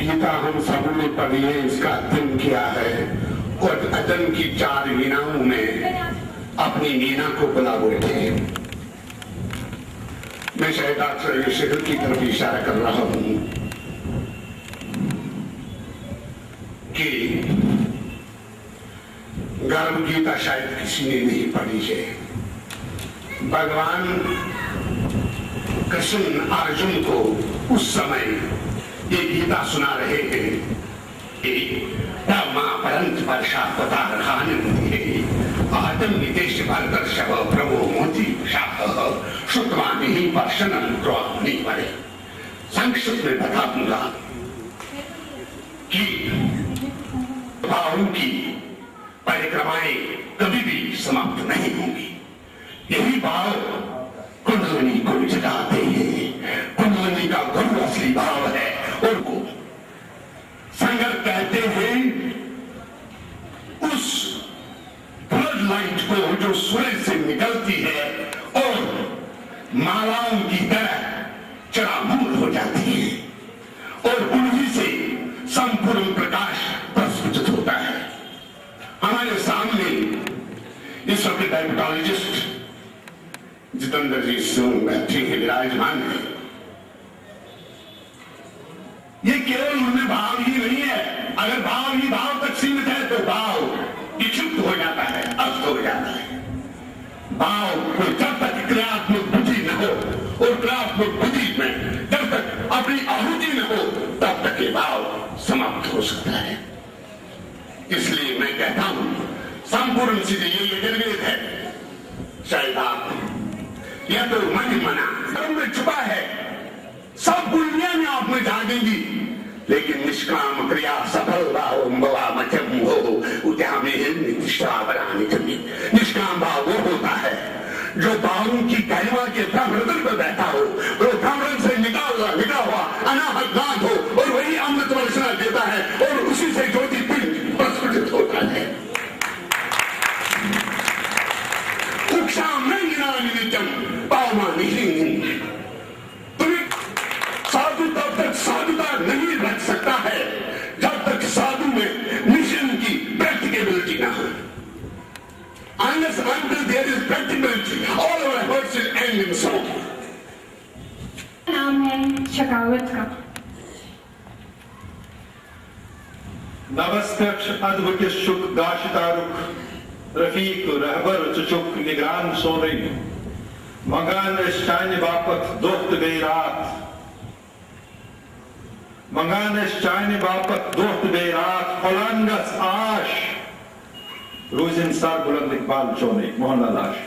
गीता हम सब ने पढ़ी है, इसका अध्ययन किया है और अध्ययन की 4 मीनाओं में अपनी मीना को बुला बैठे हैं। मैं शायद आचार्य शहर की तरफ इशारा कर रहा हूं कि गर्भ गीता शायद किसी ने नहीं पढ़ी है। भगवान कृष्ण अर्जुन को उस समय ये गीता सुना रहे हैं कि परंत वर्षा आदम निदेश भरदर्शव प्रभो मोती श्रुतवाणी वर्षनम द्रोणी पड़े। संक्षिप्त में बता दूंगा कि भावों की परिक्रमाएं कभी भी समाप्त नहीं होंगी। यही भाव कुंडलिनी को जगाते हैं। कुंडलिनी का गुरु असली भाव है। उनको संगत कहते हैं उस ब्लड लाइट को जो सूर्य से निकलती है और मालाओं की तरह चरामूल हो जाती है और उन्हीं से संपूर्ण प्रकाश प्रस्फुटित होता है। हमारे सामने इस वक्त डायबिटोलॉजिस्ट जितेंद्र जी सिंह बैठे हैं, विराजमान है। ये केवल उनमें भाव ही नहीं है। अगर भाव ही भाव तक सीमित है तो भाव विक्षिप्त हो जाता है, अस्त हो जाता है। भाव को जब तक क्रियात्मक बुद्धि न हो और क्रियात्मक बुद्धि में जब तक अपनी आहुति न हो तब तक ये भाव समाप्त हो सकता है। इसलिए मैं कहता हूं संपूर्ण चीजें ये निर्वेद है। शायद आप यह तो मन मना धर्म में छुपा है, सब दुनिया में आप में जागेंगी, लेकिन निष्काम क्रिया सफल निष्काम भाव वो होता है जो भावों की गरिमा के भ्रमण पर बैठा हो, वो भ्रमण से निकला हुआ अनाहत नाद हो और वही अमृत वर्षना देता है और उसी से ज्योति पिंड प्रस्फुटित होता है। साधु तब तक साधुता नहीं रख सकता है जब तक साधु में मिशन की प्रैक्टिकेबिलिटी ना हो। Unless until there is practicability, all our efforts will end in smoke. नाम है शकावत का। नवस्कक्ष अद्भुत शुक दाशितारुक रफीक रहबर चुचुक निगरान सोने मंगान शान बापत दोस्त गई रात मंगान शान बापत दोस्त गई रात फलांगस आश रोज इंसार बुलंद इकबाल चोने मोहनलाल आश।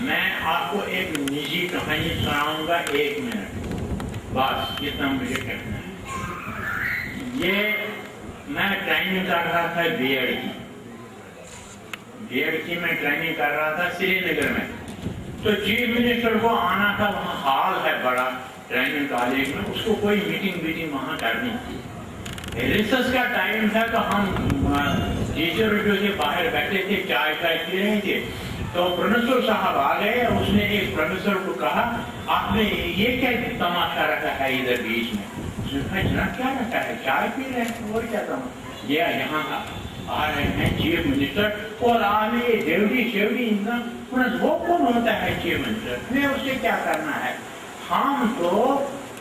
मैं आपको एक निजी कहानी सुनाऊंगा, 1 मिनट बस, इतना मुझे कहना है। ये मैं ट्रेनिंग कर रहा था बीएड की मैं ट्रेनिंग कर रहा था श्रीनगर में। तो चीफ मिनिस्टर को आना था, वहाँ हॉल है बड़ा ट्रेनिंग कॉलेज में, उसको कोई मीटिंग वहाँ करनी थी। रिसर्च का टाइम था तो हम टीचर जो थे बाहर बैठे थे, चाय पी रहे थे। तो प्रोफेसर साहब आ गए, उसने एक प्रोफेसर को कहा आपने ये क्या तमाशा रखा है इधर बीच में? उसने कहा क्या रखा है? चाय पी रहे हैं और क्या तमाशा? ये यहाँ आ रहे हैं चीफ मिनिस्टर और आगे शेवड़ी इंसान, वो कौन होता है चीफ मिनिस्टर? हमें उससे क्या करना है? हम तो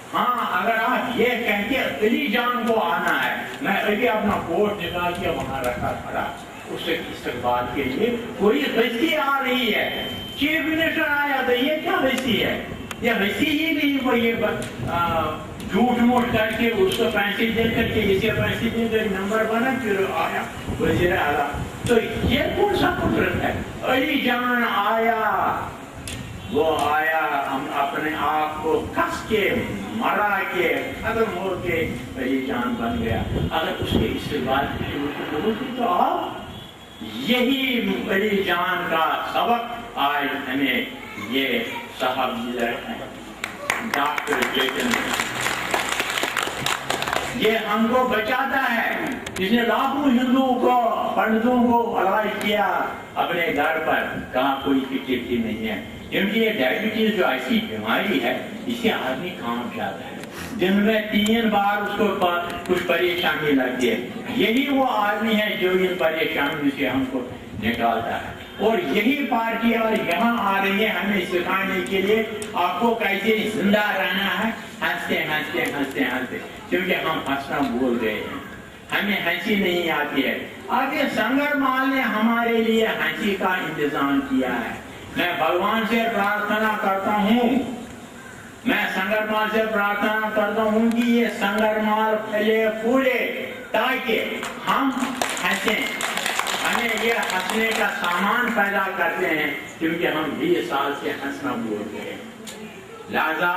हाँ, अगर आप ये कहते अली जान को आना है, मैं अभी अपना कोट निकाल के वहां रखा खड़ा, उससे इस्तकबाल के लिए कोई हस्ती आ रही है, चीफ मिनिस्टर आया तो ये क्या हस्ती है? ये हस्ती ही नहीं, वो ये झूठ मूठ करके उसको पैसे दे करके इसे पैसे दे कर नंबर बना फिर आया वजीर आला। तो ये कौन सा कुदरत है? अली जान आया, वो आया, हम अपने आप को कस के मरा के खत्म हो के अली जान बन गया। अगर उसके इस्तेमाल तो आप यही अली जान का सबक आज हमें ये साहब डॉक्टर चेतन, ये हमको बचाता है। इसने लाखों हिंदुओं को, पंडितों को इलाज किया अपने घर पर, कहाँ कोई फिक्र नहीं है। क्योंकि ये डायबिटीज जो ऐसी बीमारी है, इससे आदमी काम जाता है, दिन में 3 बार उसको कुछ परेशानी लगती है। यही वो आदमी है जो इन परेशानियों से हमको निकालता है। और यही पार्टी और यहाँ आ रही है हमें सिखाने के लिए आपको कैसे जिंदा रहना है, हंसते हंसते हंसते हंसते, क्योंकि हम हंसना भूल गए हैं, हमें हंसी नहीं आती है। आगे संगरमाल ने हमारे लिए हंसी का इंतजाम किया है। मैं भगवान से प्रार्थना करता हूँ, मैं संगरमाल से प्रार्थना करता हूँ कि ये संगरमाल फैले फूले, ताकि हम हंसे। हमें ये हंसने का सामान पैदा करते हैं, क्योंकि हम 20 साल से हंसना भूल गए। लिहाजा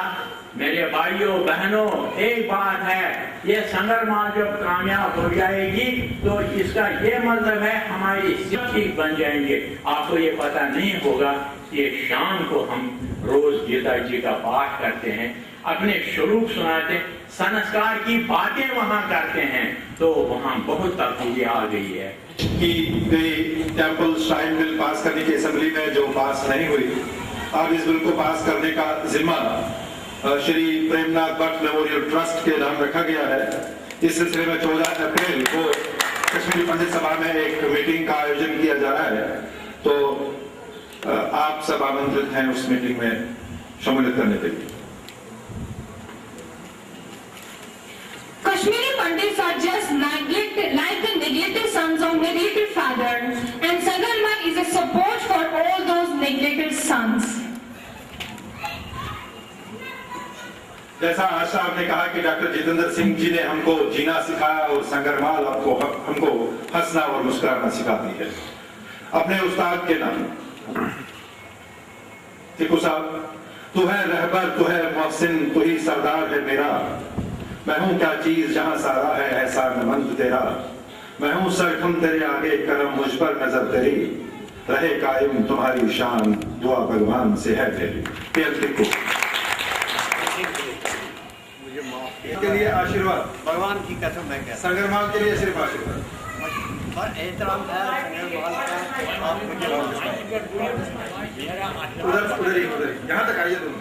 मेरे भाइयों बहनों, एक बात है, ये संगरमाल जब कामयाब हो जाएगी तो इसका ये मतलब है हमारी ठीक बन जाएंगे। आपको ये पता नहीं होगा कि शाम को हम रोज गीता जी का पाठ करते हैं, अपने श्लोक सुनाते, संस्कार की बातें वहां करते हैं, तो वहां बहुत तब्दीली आ गई है। की गई टेम्पल श्राइन बिल पास करने की असेंबली में जो पास नहीं हुई, अब इस बिल को पास करने का जिम्मा श्री प्रेमनाथ भट्ट मेमोरियल ट्रस्ट के नाम रखा गया है। इस सिलसिले में 14 अप्रैल को कश्मीरी पंडित सभा में एक मीटिंग का आयोजन किया जा रहा है, तो आप सब आमंत्रित हैं उस मीटिंग में शमूलियत करने के लिए। Kashmiri Pandits are just neglected, like the neglected sons of neglected father, and Sangarmal is a support for all those neglected sons. जैसा आशा आपने कहा कि डॉक्टर जितेंद्र सिंह जी ने हमको जीना सिखाया और संगरमाल हमको हंसना और मुस्कुराना सिखाती है। अपने उस्ताद के नाम टिकू साहब, तू है रहबर, तू है मोहसिन, तू ही सरदार है मेरा, मैं हूं क्या चीज जहां सारा है ऐसा नमंद तेरा, मैं हूं सरखम तेरे आगे करम मुझ पर नजर तेरी, रहे कायम तुम्हारी शान दुआ भगवान से है तेरी। टिकू के लिए आशीर्वाद, भगवान की कसम मैं कहता संगरमाल के लिए सिर्फ आशीर्वाद और एहतराम है संगरमाल का। आप मुझे उधर यहाँ तक आइए तुम।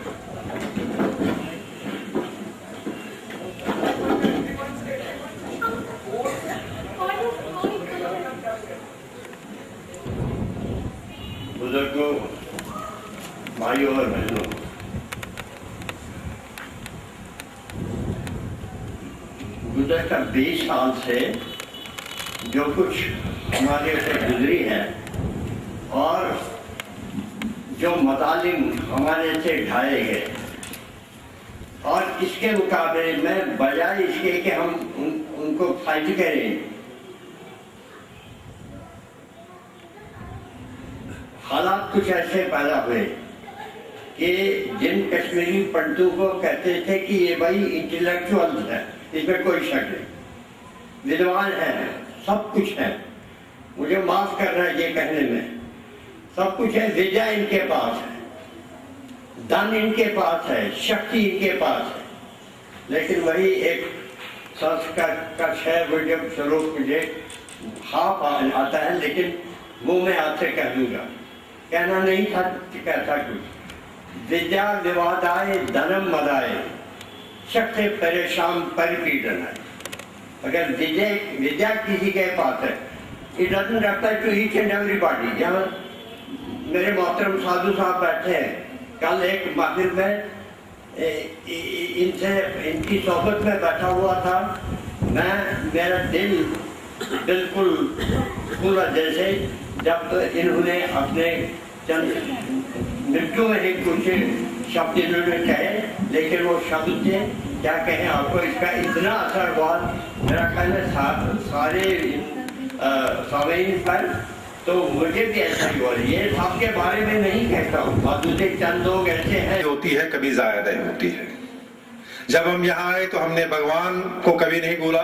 बुजुर्गों, भाइयों और बहनों, गुज़श्ता 20 साल से जो कुछ हमारे से गुजरी है और जो मतालिम हमारे से ढाए गए, और इसके मुकाबले में बजाय इसके कि हम उनको फाइट करें, हालात कुछ ऐसे पैदा हुए कि जिन कश्मीरी पंडितों को कहते थे कि ये भाई इंटेलेक्चुअल है, इसमें कोई शक नहीं, विद्वान है, सब कुछ है, मुझे माफ करना है ये कहने में, सब कुछ है, विद्या इनके पास है, धन इनके पास है, शक्ति इनके पास है, लेकिन वही एक संस्कार का शय वो जब स्वरूप मुझे हाफ आता है, लेकिन मुंह में आते कह दूंगा, कहना नहीं था कहता कुछ। विद्या विवादाय धनम मदाय शक्ति परेशान परिपीड़न है। अगर विद्या किसी के पास है, it doesn't apply to each and everybody. यहाँ मेरे मोहतरम साधु साहब बैठे हैं, कल एक महफिल में इनकी सोबत में बैठा हुआ था, मेरा दिल बिल्कुल पूरा जैसे जब इन्होंने अपने चंद मिनटों में ही कुछ शब्द इन्होंने कहे, लेकिन वो शब्द थे क्या कहें आपको, इसका इतना असर हुआ मेरा ख्याल है सारे सामीन पर, तो मुझे भी ऐसा ही हुआ। ये सबके बारे में नहीं कहता हूँ, और दूसरे चंद लोग ऐसे हैं होती है, कभी ज़ायदा होती है। जब हम यहाँ आए तो हमने भगवान को कभी नहीं भूला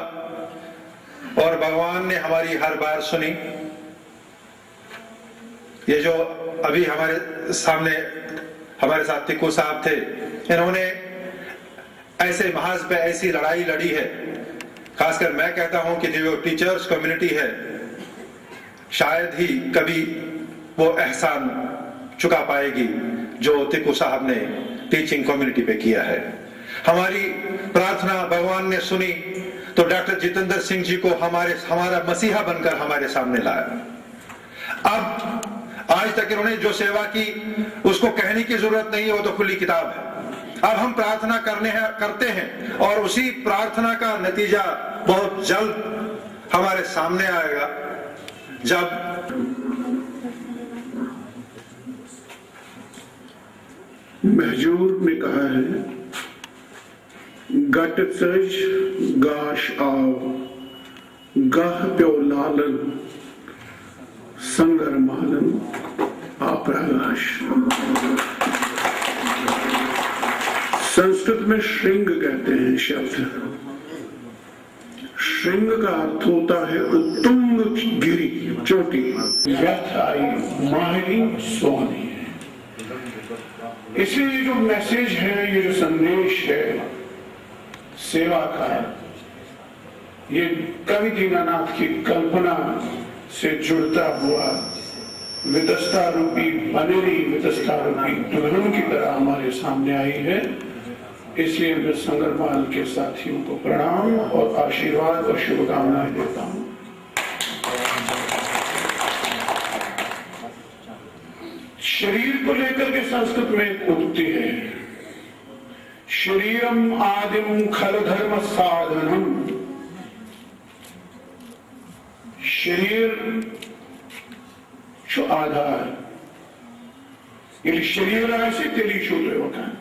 और भगवान ने हमारी हर बार सुनी। ये जो अभी हमारे सामने हमारे साथ टिक्कू साहब थे, इन्होंने ऐसे महाज पे ऐसी लड़ाई लड़ी है। खासकर मैं कहता हूं कि जो टीचर्स कम्युनिटी है, शायद ही कभी वो एहसान चुका पाएगी जो टिक्कू साहब ने टीचिंग कम्युनिटी पे किया है। हमारी प्रार्थना भगवान ने सुनी तो डॉक्टर जितेंद्र सिंह जी को हमारा मसीहा बनकर हमारे सामने लाया। अब आज तक इन्होंने जो सेवा की उसको कहने की जरूरत नहीं है, वो तो खुली किताब है। अब हम प्रार्थना करते हैं और उसी प्रार्थना का नतीजा बहुत जल्द हमारे सामने आएगा, जब महजूर ने कहा है, गट सज गाश आओ गाह प्यो लालन संगर मालन आप्रगाश। संस्कृत में श्रृंग कहते हैं शब्द। श्रृंग का अर्थ होता है उत्तुंग गिरी, चोटी। व्यथ आई माहिनी सोनी। इसलिए जो मैसेज है, ये जो संदेश है सेवा का, ये कवि दीनानाथ की कल्पना से जुड़ता हुआ वितस्ता रूपी बनेरी, वितस्ता रूपी दुल्हन की तरह हमारे सामने आई है। इसलिए मैं संगरमाल के साथियों को प्रणाम और आशीर्वाद और शुभकामनाएं देता हूं। शरीर को लेकर के संस्कृत में एक उक्ति है, शरीरम आदिम खल धर्म साधनम। शरीर जो आधार, यदि शरीर से तेली शोध होता है।